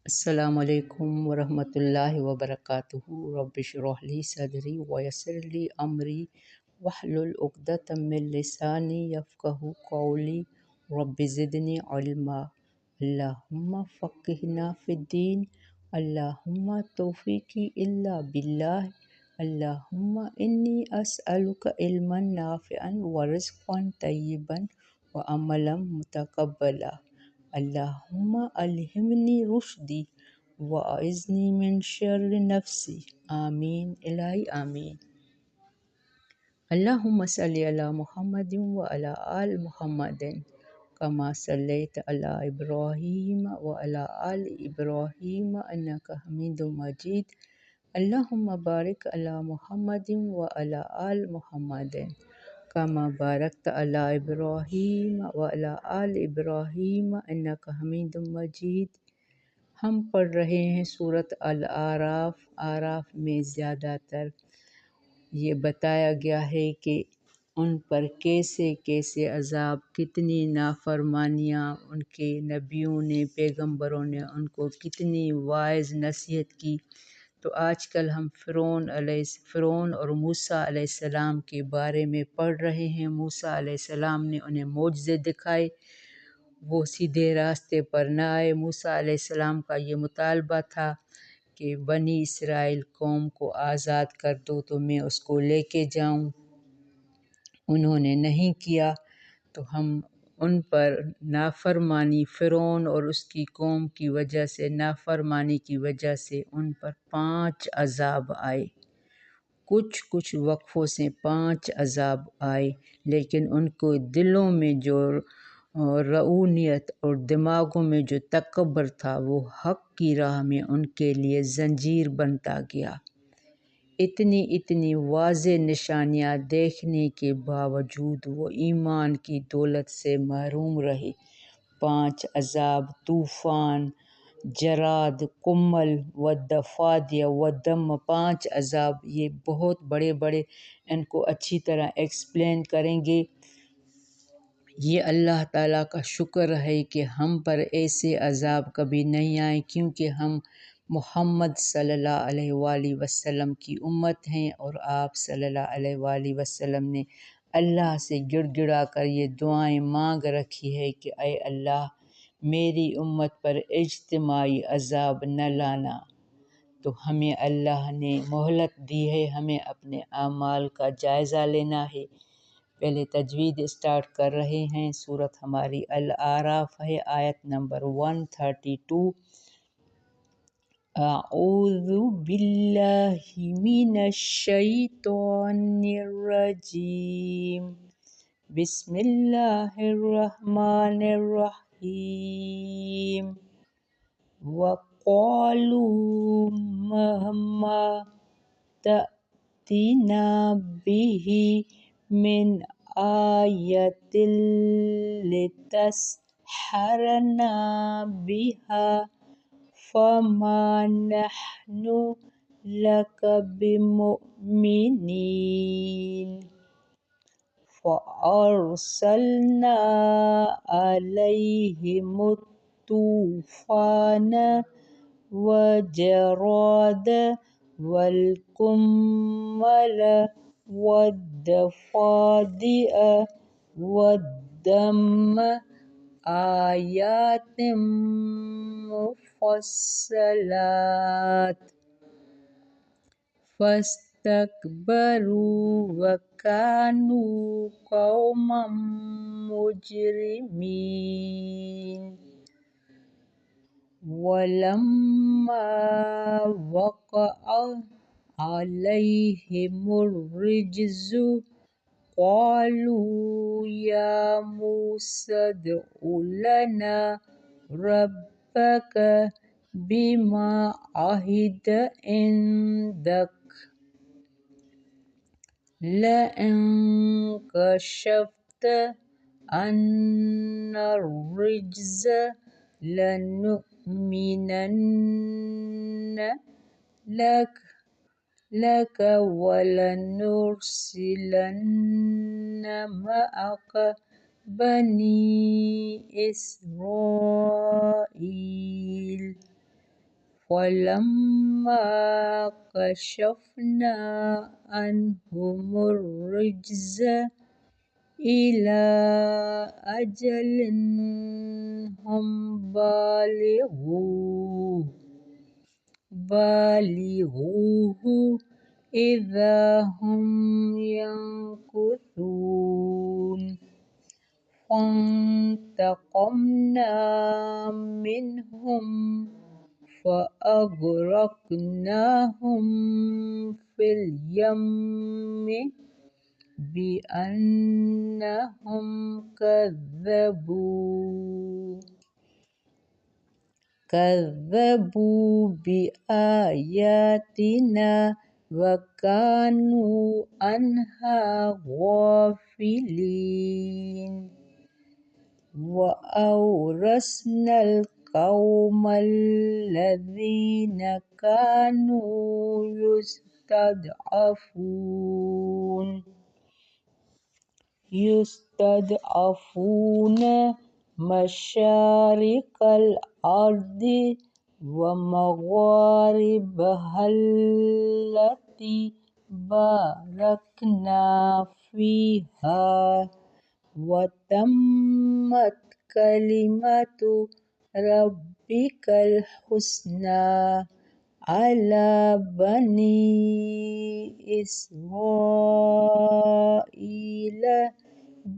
السلام علیکم ورحمۃ اللہ وبرکاتہ۔ رب اشرح لی صدری ویسر لی امری واحلل عقدۃ من لسانی یفقہوا قولی رب زدنی علما۔ اللہم فقہنا فی الدین، اللہم توفیقی الا باللہ، اللہم انی اسألک علما نافعا ورزقا طیبا وعملا متقبلا۔ اللہم الہمنی رشدی واعذنی من شر نفسی، آمین الہی آمین۔ اللہم صلی علی محمد وعلی آل محمد کما صلیت علی ابراہیم وعلی آل ابراہیم انک حمید مجید۔ اللہم بارک علی محمد وعلی آل محمد کما بارکت علی ابراہیم وعلی آل ابراہیم انک حمید مجید۔ ہم پڑھ رہے ہیں سورۃ الاعراف۔ اعراف میں زیادہ تر یہ بتایا گیا ہے کہ ان پر کیسے کیسے عذاب، کتنی نافرمانیاں ان کے نبیوں نے، پیغمبروں نے ان کو کتنی واعظ نصیحت کی۔ تو آج کل ہم فرعون اور موسیٰ علیہ السلام کے بارے میں پڑھ رہے ہیں۔ موسیٰ علیہ السلام نے انہیں معجزے دکھائے، وہ سیدھے راستے پر نہ آئے۔ موسیٰ علیہ السلام کا یہ مطالبہ تھا کہ بنی اسرائیل قوم کو آزاد کر دو تو میں اس کو لے کے جاؤں، انہوں نے نہیں کیا۔ تو ہم ان پر نافرمانی، فرعون اور اس کی قوم کی وجہ سے، نافرمانی کی وجہ سے ان پر 5 عذاب آئے۔ کچھ وقفوں سے 5 عذاب آئے، لیکن ان کو دلوں میں جو رعونیت اور دماغوں میں جو تکبر تھا، وہ حق کی راہ میں ان کے لیے زنجیر بنتا گیا۔ اتنی واضح نشانیاں دیکھنے کے باوجود وہ ایمان کی دولت سے محروم رہے۔ 5 عذاب، طوفان، جراد، قمل والضفادع والدم، 5 عذاب، یہ بہت بڑے بڑے، ان کو اچھی طرح ایکسپلین کریں گے۔ یہ اللہ تعالیٰ کا شکر ہے کہ ہم پر ایسے عذاب کبھی نہیں آئے، کیونکہ ہم محمد صلی اللہ علیہ وآلہ وسلم کی امت ہیں، اور آپ صلی اللہ علیہ وآلہ وسلم نے اللہ سے گڑ گڑا کر یہ دعائیں مانگ رکھی ہے کہ اے اللہ میری امت پر اجتماعی عذاب نہ لانا۔ تو ہمیں اللہ نے مہلت دی ہے، ہمیں اپنے اعمال کا جائزہ لینا ہے۔ پہلے تجوید اسٹارٹ کر رہے ہیں۔ سورت ہماری الاعراف ہے، آیت نمبر 132۔ اعوذ باللہ من الشیطان الرجیم، بسم اللہ الرحمن الرحیم۔ وقالوا مهما تأتنا به من آیۃ لتسحرنا بها فما نحن لک بمؤمنین۔ فأرسلنا علیہم الطوفان والجراد والقمل والضفادع والدم آیات مفصلات فاستکبروا وکانوا قوما مجرمین۔ ولما وقع علیہم الرجز قالوا یا موسیٰ ادع لنا ربک بما عہد عندک لئن کشفت عنا الرجز لنؤمنن لک ولنرسلن معک بنی اسرائیل۔ فَلَمَّا كَشَفْنَا عَنْهُمُ الرِّجْزَ إِلَى أَجَلٍ هُمْ بالغوه إِذَا هُمْ يَنكُثُونَ فَانتَقَمْنَا مِنْهُمْ فَأَغْرَقْنَاهُمْ فِي الْيَمِّ بِأَنَّهُمْ كَذَّبُوا بِآيَاتِنَا وَكَانُوا عَنْهَا غَافِلِينَ وَأَوْرَثْنَا الْقَوْمَ الَّذِينَ كَانُوا يستضعفون مشارق الأرض ومغاربها التي باركنا فيها وتمت كلمة ربك الحسنى على بني إسرائيل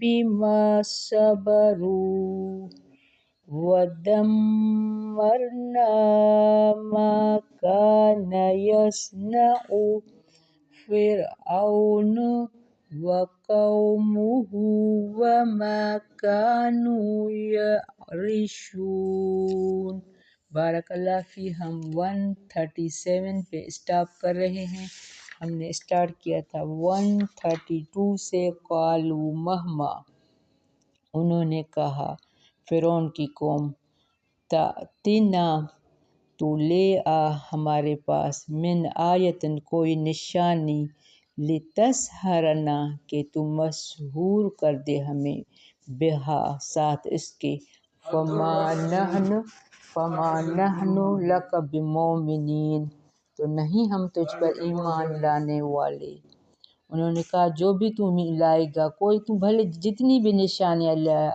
بما صبروا ودمرنا ما كان يصنع فرعون وقومه وما كانوا يعرشون۔ بارک اللہ فی۔ ہم 137 پہ اسٹاپ کر رہے ہیں۔ ہم نے اسٹارٹ کیا تھا 132 سے۔ قالوا مہما، انہوں نے کہا، فرعون کی قوم، تأتنا، تو لے آ ہمارے پاس، من آیتن، کوئی نشانی، لتسحرنا، کہ تو مسحور کر دے ہمیں، بہا، ساتھ اس کے، فما نحن لک بمؤمنین، تو نہیں ہم تجھ پر ایمان لانے والے۔ انہوں نے کہا جو بھی تو لائے گا، کوئی تو بھلے جتنی بھی نشانیاں لائے،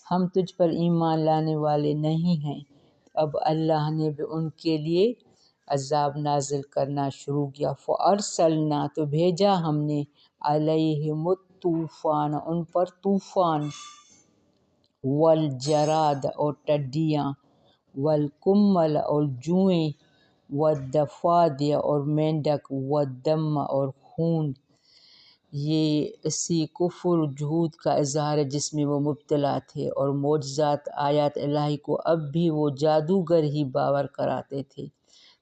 ہم تجھ پر ایمان لانے والے نہیں ہیں۔ اب اللہ نے بھی ان کے لیے عذاب نازل کرنا شروع کیا۔ فَأَرْسَلْنَا، تو بھیجا ہم نے، عَلَيْهِمُ الطوفان، ان پر طوفان، والجراد، اور ٹڈیاں، والقمل، اور جوئیں، والضفادع، اور مینڈک، والدم، اور خون۔ یہ اسی کفر جھوٹ کا اظہار ہے جس میں وہ مبتلا تھے، اور معجزات آیات الہی کو اب بھی وہ جادوگر ہی باور کراتے تھے۔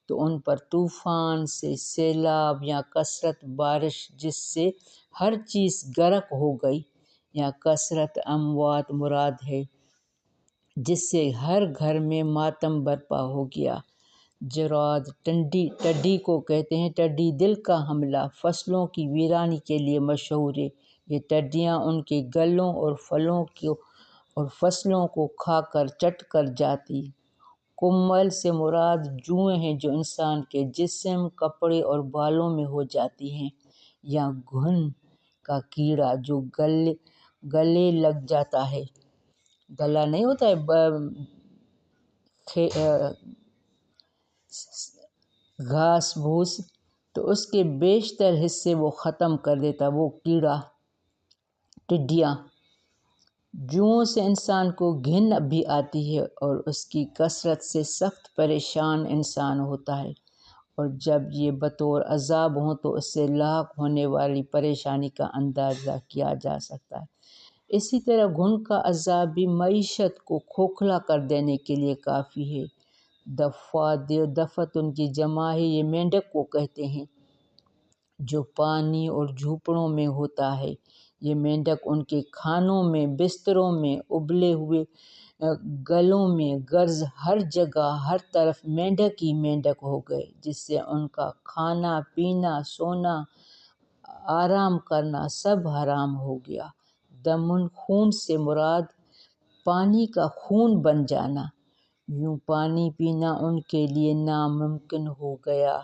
تو ان پر طوفان سے، سیلاب یا کثرت بارش جس سے ہر چیز غرق ہو گئی، یا کثرت اموات مراد ہے جس سے ہر گھر میں ماتم برپا ہو گیا۔ جراد، ٹڈی کو کہتے ہیں، ٹڈی دل کا حملہ فصلوں کی ویرانی کے لیے مشہور ہے۔ یہ ٹڈیاں ان کے گلوں اور پھلوں اور فصلوں کو کھا کر چٹ کر جاتی۔ کمل سے مراد جوئیں ہیں جو انسان کے جسم، کپڑے اور بالوں میں ہو جاتی ہیں، یا گھن کا کیڑا جو گلے لگ جاتا ہے۔ گلا نہیں ہوتا ہے گھاس بھوس، تو اس کے بیشتر حصے وہ ختم کر دیتا، وہ کیڑا، ٹڈیاں۔ جوؤں سے انسان کو گھن بھی آتی ہے اور اس کی کثرت سے سخت پریشان انسان ہوتا ہے، اور جب یہ بطور عذاب ہوں تو اس سے لاحق ہونے والی پریشانی کا اندازہ کیا جا سکتا ہے۔ اسی طرح گھن کا عذاب بھی معیشت کو کھوکھلا کر دینے کے لیے کافی ہے۔ دفت ان کی جمع ہے، یہ مینڈک کو کہتے ہیں جو پانی اور جھوپڑوں میں ہوتا ہے۔ یہ مینڈک ان کے کھانوں میں، بستروں میں، ابلے ہوئے گلوں میں، غرض ہر جگہ، ہر طرف مینڈک ہی مینڈک ہو گئے، جس سے ان کا کھانا پینا، سونا، آرام کرنا سب حرام ہو گیا۔ دمن، خون سے مراد پانی کا خون بن جانا، یوں پانی پینا ان کے لیے ناممکن ہو گیا۔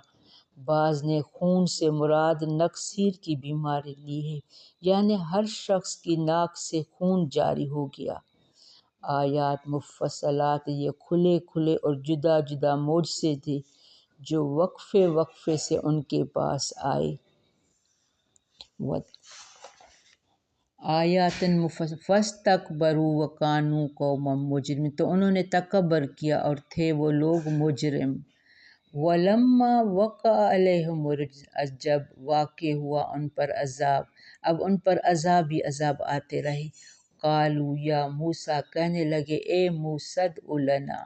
بعض نے خون سے مراد نکسیر کی بیماری لی ہے، یعنی ہر شخص کی ناک سے خون جاری ہو گیا۔ آیات مفصلات یہ کھلے کھلے اور جدا جدا معجزے تھے جو وقفے وقفے سے ان کے پاس آئے۔ آیاتن فاستکبروا وکانوا قوما مجرمین، تو انہوں نے تکبر کیا اور تھے وہ لوگ مجرم۔ ولما وقع علیہم الرجز، جب واقع ہوا ان پر عذاب، اب ان پر عذاب ہی عذاب آتے رہے۔ قالوا یا موسیٰ، کہنے لگے اے موسیٰ ادع لنا،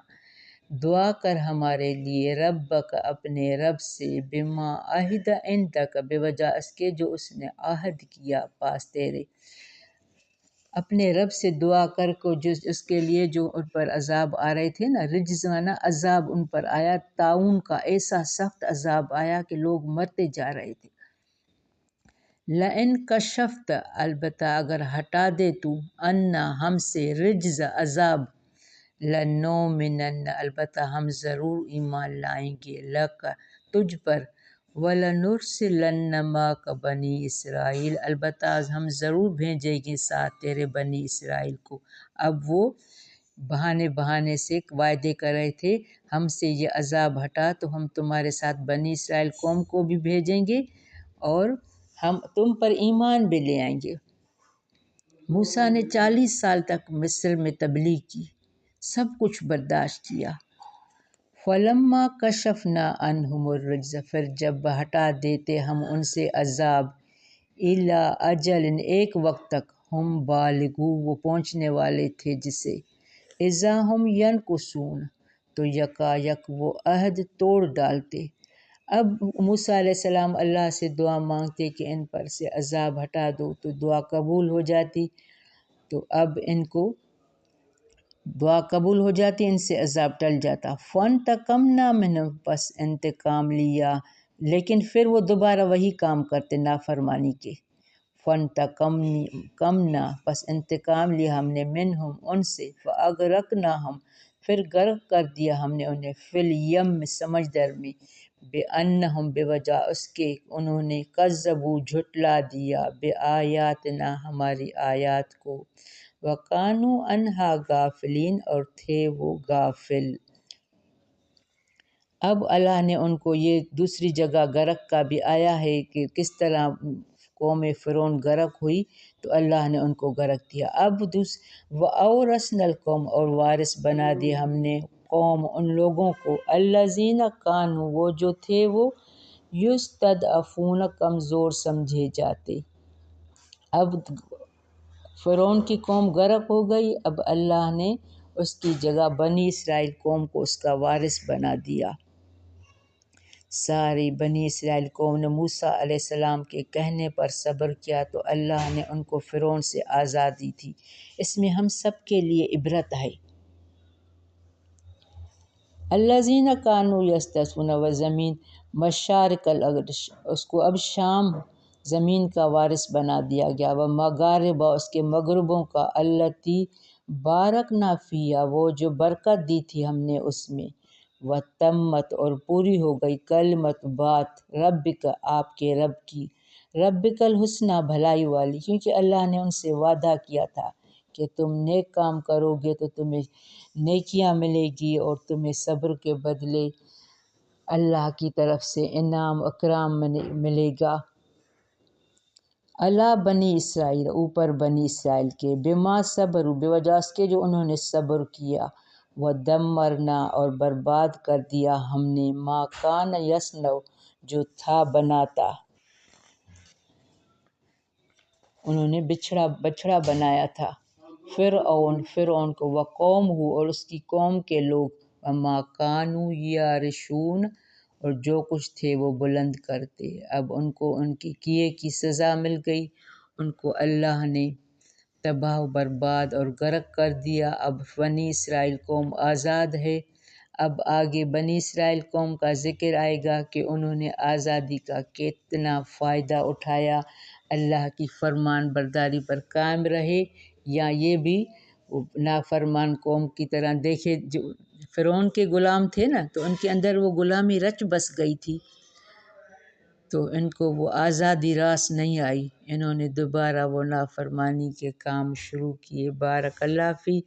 دعا کر ہمارے لیے، ربک اپنے رب سے، بما عہد عندک، بے وجہ اس کے جو اس نے عہد کیا پاس تیرے، اپنے رب سے دعا کر کو اس کے لیے جو ان پر عذاب آ رہے تھے نا، رجز مانا عذاب ان پر آیا، طاعون کا ایسا سخت عذاب آیا کہ لوگ مرتے جا رہے تھے۔ لئن کشفت، البتہ اگر ہٹا دے تو، عنا ہم سے، رجز عذاب، لنؤمنن، البتہ ہم ضرور ایمان لائیں گے، لک تجھ پر، ولنرسلن معک بنی اسرائیل، البتہ ہم ضرور بھیجیں گے ساتھ تیرے بنی اسرائیل کو۔ اب وہ بہانے سے وعدے کر رہے تھے، ہم سے یہ عذاب ہٹا تو ہم تمہارے ساتھ بنی اسرائیل قوم کو بھی بھیجیں گے اور ہم تم پر ایمان بھی لے آئیں گے۔ موسیٰ نے 40 سال تک مصر میں تبلیغ کی، سب کچھ برداشت کیا۔ فلما کشفنا عنہم الرجز، پھر جب ہٹا دیتے ہم ان سے عذاب، الی اجل، ایک وقت تک، ہم بالغو، وہ پہنچنے والے تھے جسے، اذا ہم ینکثون، تو یکا یک وہ عہد توڑ ڈالتے۔ اب موسیٰ علیہ السلام اللہ سے دعا مانگتے کہ ان پر سے عذاب ہٹا دو، تو دعا قبول ہو جاتی، تو اب ان کو دعا قبول ہو جاتی، ان سے عذاب ٹل جاتا۔ فانتقمنا منہم، پس انتقام لیا، لیکن پھر وہ دوبارہ وہی کام کرتے نافرمانی کے۔ فانتقمنا، پس انتقام لیا ہم نے، منہم، ان سے، فاغرقناہم، پھر غرق کر دیا ہم نے انہیں، فی الیم، سمندر میں، بانہم، بے وجہ اس کے انہوں نے، کذبوا، جھٹلا دیا، بآیاتنا، ہماری آیات کو، وکانوا عنہا غافلین، اور تھے وہ غافل۔ اب اللہ نے ان کو یہ دوسری جگہ غرق کا بھی آیا ہے کہ کس طرح قوم فرعون غرق ہوئی، تو اللہ نے ان کو غرق دیا۔ اب وَأَوْرَثْنَا الْقَوْمَ، اور وارث بنا دیا ہم نے قوم ان لوگوں کو، الَّذِينَ كَانُوا، وہ جو تھے وہ، يُسْتَضْعَفُونَ، کمزور سمجھے جاتے۔ اب فرعون کی قوم غرق ہو گئی، اب اللہ نے اس کی جگہ بنی اسرائیل قوم کو اس کا وارث بنا دیا۔ ساری بنی اسرائیل قوم نے موسیٰ علیہ السلام کے کہنے پر صبر کیا تو اللہ نے ان کو فرعون سے آزادی دی۔ اس میں ہم سب کے لیے عبرت ہے۔ الذین کانوا یستضعفون، و زمین، مشارق الارض، اس کو اب شام زمین کا وارث بنا دیا گیا، و مغاربہ، اس کے مغربوں کا، التی بارکنا فیہا، وہ جو برکت دی تھی ہم نے اس میں، وتمت، اور پوری ہو گئی، کلمت، بات، ربک، آپ کے رب کی، ربک الحسنی، بھلائی والی، کیونکہ اللہ نے ان سے وعدہ کیا تھا کہ تم نیک کام کرو گے تو تمہیں نیکیاں ملے گی اور تمہیں صبر کے بدلے اللہ کی طرف سے انعام اکرام ملے گا۔ اللہ بنی اسرائیل، اوپر بنی اسرائیل کے، بما صبر، بے وجہ اس کے جو انہوں نے صبر کیا، ودمرنا، اور برباد کر دیا ہم نے، ما کان یصنع، جو تھا بناتا، انہوں نے بچھڑا بنایا تھا، فرعون کو، وقومہ، اور اس کی قوم کے لوگ، وما کانوا یعرشون، اور جو کچھ تھے وہ بلند کرتے۔ اب ان کو ان کے کیے کی سزا مل گئی، ان کو اللہ نے تباہ و برباد اور غرق کر دیا۔ اب بنی اسرائیل قوم آزاد ہے۔ اب آگے بنی اسرائیل قوم کا ذکر آئے گا کہ انہوں نے آزادی کا کتنا فائدہ اٹھایا، اللہ کی فرمان برداری پر قائم رہے، یا یہ بھی نافرمان قوم کی طرح دیکھے جو فرعون کے غلام تھے نا، تو ان کے اندر وہ غلامی رچ بس گئی تھی، تو ان کو وہ آزادی راس نہیں آئی، انہوں نے دوبارہ وہ نافرمانی کے کام شروع کیے۔ بارک اللہ فی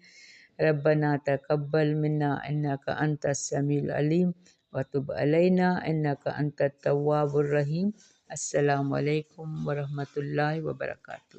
ربنا تقبل منا انک انت السمیع العلیم وتب علینا انک انت التواب الرحیم۔ السلام علیکم ورحمۃ اللہ وبرکاتہ۔